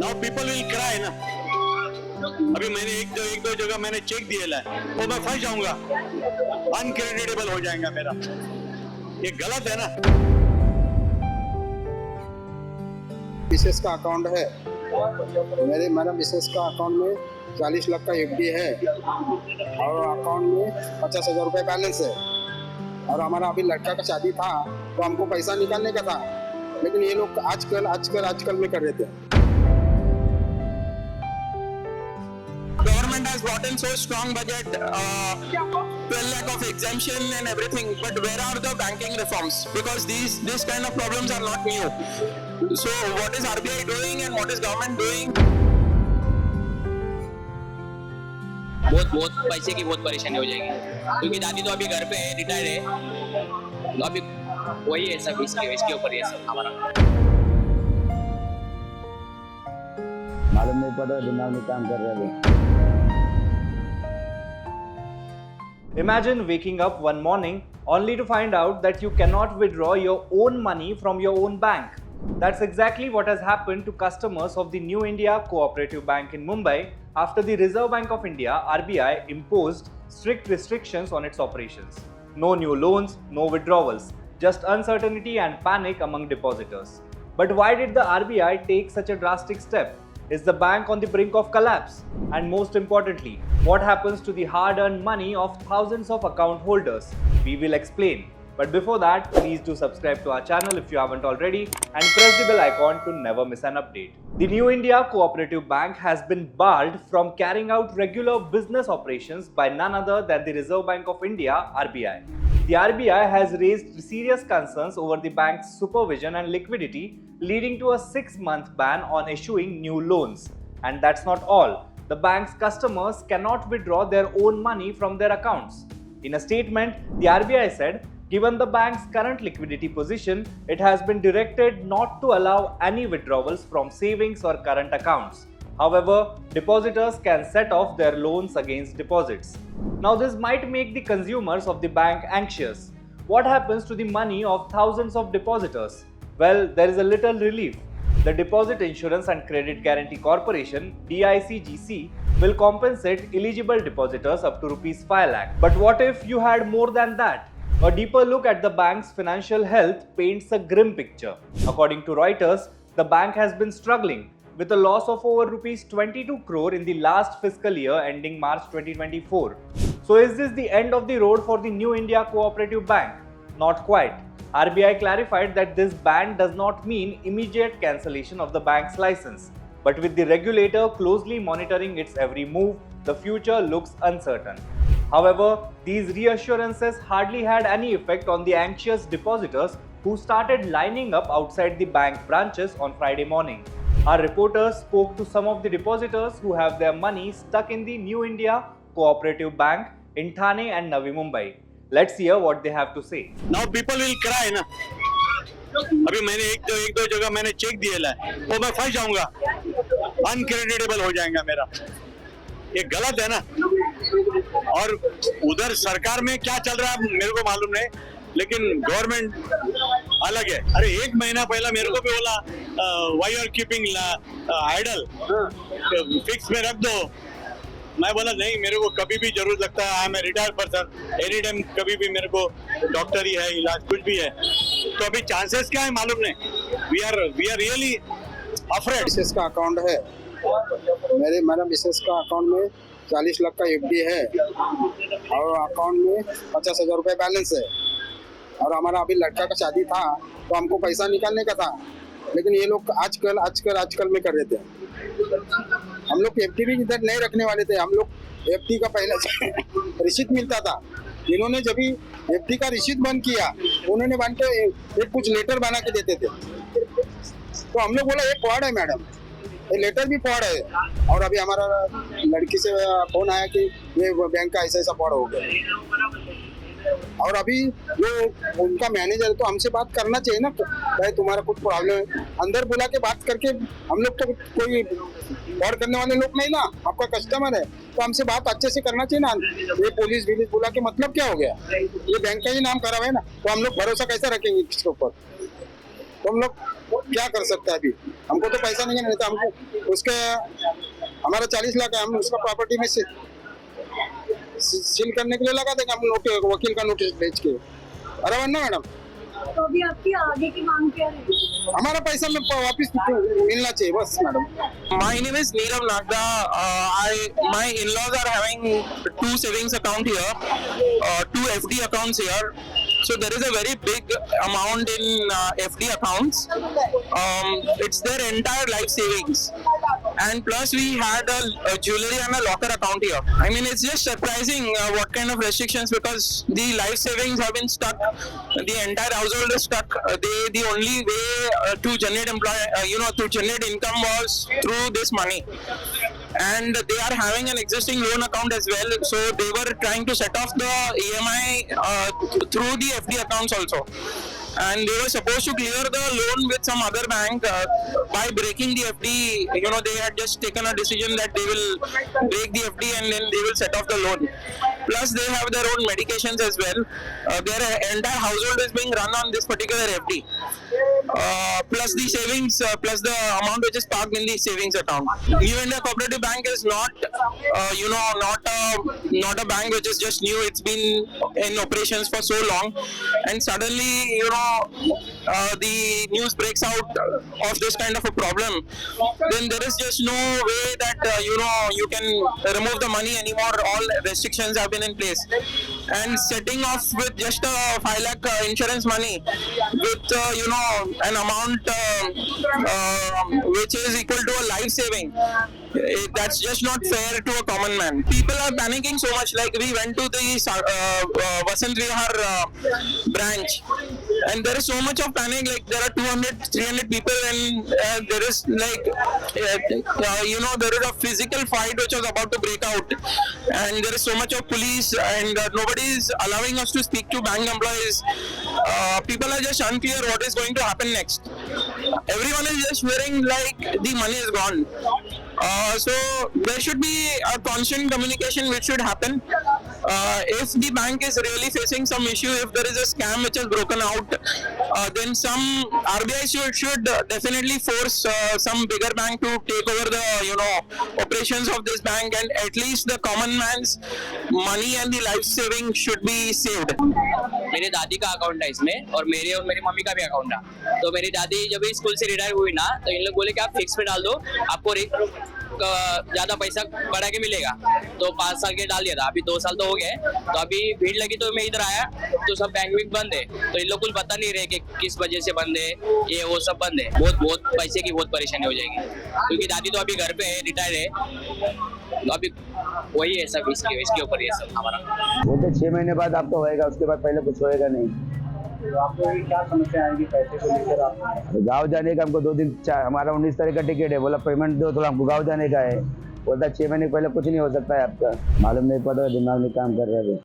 Now people will cry ना। अभी मैंने एक दो जगह मैंने चेक दिया है, तो मैं फंस जाऊंगा, अनक्रेडिटेबल हो जाएगा मेरा। ये गलत है ना। मिसेस का अकाउंट है, मेरा मिसेस का अकाउंट में 40 लाख का एफडी है और अकाउंट में 50,000 रुपये बैलेंस है। और हमारा अभी लड़का का शादी था तो हमको पैसा निकालने का था, लेकिन ये लोग आजकल में कर रहे थे। Government has brought in so strong budget, 12 lakh of exemption and everything, but where are the banking reforms? Because these kind of problems are not new. So what is RBI doing and what is government doing? बहुत पैसे की बहुत परेशानी हो जाएगी, क्योंकि दादी तो अभी घर पे है, रिटायर्ड है, तो अभी वही है सब, इसके ऊपर ये सब हमारा। मालूम नहीं पड़ रहा, दिमाग में काम कर रहे हैं। Imagine waking up one morning only to find out that you cannot withdraw your own money from your own bank. That's exactly what has happened to customers of the New India Cooperative Bank in Mumbai after the Reserve Bank of India (RBI) imposed strict restrictions on its operations. No new loans, no withdrawals, just uncertainty and panic among depositors. But why did the RBI take such a drastic step? Is the bank on the brink of collapse? And most importantly, what happens to the hard-earned money of thousands of account holders? We will explain. But before that, please do subscribe to our channel if you haven't already and press the bell icon to never miss an update. The New India Cooperative Bank has been barred from carrying out regular business operations by none other than the Reserve Bank of India (RBI). The RBI has raised serious concerns over the bank's supervision and liquidity, leading to a 6-month ban on issuing new loans. And that's not all. The bank's customers cannot withdraw their own money from their accounts. In a statement, the RBI said, given the bank's current liquidity position, it has been directed not to allow any withdrawals from savings or current accounts. However, depositors can set off their loans against deposits. Now, this might make the consumers of the bank anxious. What happens to the money of thousands of depositors? Well, there is a little relief. The Deposit Insurance and Credit Guarantee Corporation (DICGC) will compensate eligible depositors up to Rs 5 lakh. But what if you had more than that? A deeper look at the bank's financial health paints a grim picture. According to Reuters, the bank has been struggling with a loss of over Rs 22 crore in the last fiscal year ending March 2024. So is this the end of the road for the New India Cooperative Bank? Not quite. RBI clarified that this ban does not mean immediate cancellation of the bank's license. But with the regulator closely monitoring its every move, the future looks uncertain. However, these reassurances hardly had any effect on the anxious depositors who started lining up outside the bank branches on Friday morning. Our reporters spoke to some of the depositors who have their money stuck in the New India Cooperative Bank in Thane and Navi Mumbai. Let's hear what they have to say. Now people will cry ना। अभी मैंने एक दो जगह मैंने check दिया है, तो मैं फंस जाऊंगा, अनक्रेडिटेबल हो जाएगा मेरा। ये गलत है ना। और उधर सरकार में क्या चल रहा है मेरे को मालूम नहीं, लेकिन गवर्नमेंट अलग है। अरे एक महीना पहला मेरे को भी बोला, why you are keeping idle, fix में रख दो। मैं बोला नहीं, मेरे को कभी भी जरूरत लगता है, I am a retired person, any time कभी भी मेरे को डॉक्टर ही है, इलाज कुछ भी है। तो अभी चांसेस क्या है मालूम नहीं। We are really afraid. Missus का अकाउंट है, मेरा मिसेस का अकाउंट में 40 लाख का एफडी है और अकाउंट में 50,000 रुपये बैलेंस है। और हमारा अभी लड़का का शादी था तो हमको पैसा निकालने का था, लेकिन ये लोग आजकल में कर रहे थे। हम लोग एफडी भी इधर नहीं रखने वाले थे। हम लोग एफडी का पहले रिसीट मिलता था, इन्होंने जब भी एफडी का रिसीट बंद किया, उन्होंने बन के एक कुछ लेटर बना के देते थे। तो हम लोग बोला ये फ्रॉड है मैडम, ये लेटर भी फ्रॉड है। और अभी हमारा लड़की से फोन आया कि ये बैंक का ऐसा फ्रॉड हो गया। और अभी जो उनका मैनेजर है तो हमसे बात करना चाहिए ना, भाई तुम्हारा कुछ प्रॉब्लम है, अंदर बुला के बात करके। हम लोग तो कोई फ्रॉड करने वाले लोग नहीं ना, आपका कस्टमर है तो हमसे बात अच्छे से करना चाहिए ना। ये पुलिस बुला के मतलब क्या हो गया? ये बैंक का ही नाम खराब है ना, तो हम लोग भरोसा कैसे रखेंगे इसके ऊपर? तो हम लोग क्या कर सकते हैं अभी? हमको तो पैसा नहीं है, नहीं तो हमको उसके हमारा 40 लाख है, हम उसका प्रॉपर्टी में से सील करने के लिए लगा देंगे हम नोटिस, वकील का नोटिस भेज के। बराबर ना मैडम? तो अभी आपकी आगे की मांग क्या है? हमारा पैसा में वापिस मिलना चाहिए बस madam. My name is Neerav Nagda. My in-laws are having 2 savings account here, 2 FD accounts here. So there is a very big amount in FD accounts. It's their entire life savings. And plus we had a jewelry and a locker account here. I mean, it's just surprising what kind of restrictions, because the life savings have been stuck. The entire household is stuck. The only way to generate to generate income was through this money. And they are having an existing loan account as well. So they were trying to set off the EMI through the FD accounts also. And they were supposed to clear the loan with some other bank by breaking the FD. They had just taken a decision that they will break the FD and then they will set off the loan. Plus they have their own medications as well. Their entire household is being run on this particular FD. Plus the savings, plus the amount which is parked in the savings account. New India Cooperative Bank is not a bank which is just new. It's been in operations for so long, and suddenly the news breaks out of this kind of a problem. Then there is just no way that you can remove the money anymore. All restrictions have been in place, and setting off with just a 5 lakh insurance money with an amount which is equal to a life saving. That's just not fair to a common man. People are panicking so much. Like, we went to the Vasant Vihar branch, and there is so much of panic. Like, there are 200-300 people, and there is there is a physical fight which was about to break out, and there is so much of police, and nobody is allowing us to speak to bank employees. People are just unclear what is going to happen next. Everyone is just fearing like the money is gone. So there should be a constant communication which should happen. If the bank is really facing some issue, if there is a scam which has broken out, then some RBI should definitely force some bigger bank to take over the operations of this bank, and at least the common man's money and the life saving should be saved. मेरे दादी का account है इसमें, और मेरे और मेरी mummy का भी अकाउंट है। तो मेरी दादी जब भी स्कूल से रिटायर हुई ना, तो इन लोग बोले कि आप फिक्स में डाल दो, आपको ज्यादा पैसा बढ़ा के मिलेगा। तो 5 साल के डाल दिया था, अभी 2 साल तो हो गए। तो अभी भीड़ लगी तो मैं इधर आया, तो सब बैंक भी बंद है। तो इन लोग कुछ बता नहीं रहे कि किस वजह से बंद है, ये वो सब बंद है। बहुत पैसे की बहुत परेशानी हो जाएगी, क्योंकि दादी तो अभी घर पे है, रिटायर है। तो अभी वही है सब, इसके ऊपर ये सब हमारा। वो तो 6 महीने बाद आपको होएगा, उसके बाद पहले कुछ होएगा नहीं। तो आपको क्या समस्या आएगी पैसे को लेकर? आप गाँव जाने का हमको 2 दिन हमारा 19 तारीख का टिकट है, बोला पेमेंट दो, थोड़ा हमको गाँव जाने का है। बोलता 6 महीने पहले कुछ नहीं हो सकता है आपका। मालूम नहीं पड़ रहा, दिमाग में काम कर रहा है।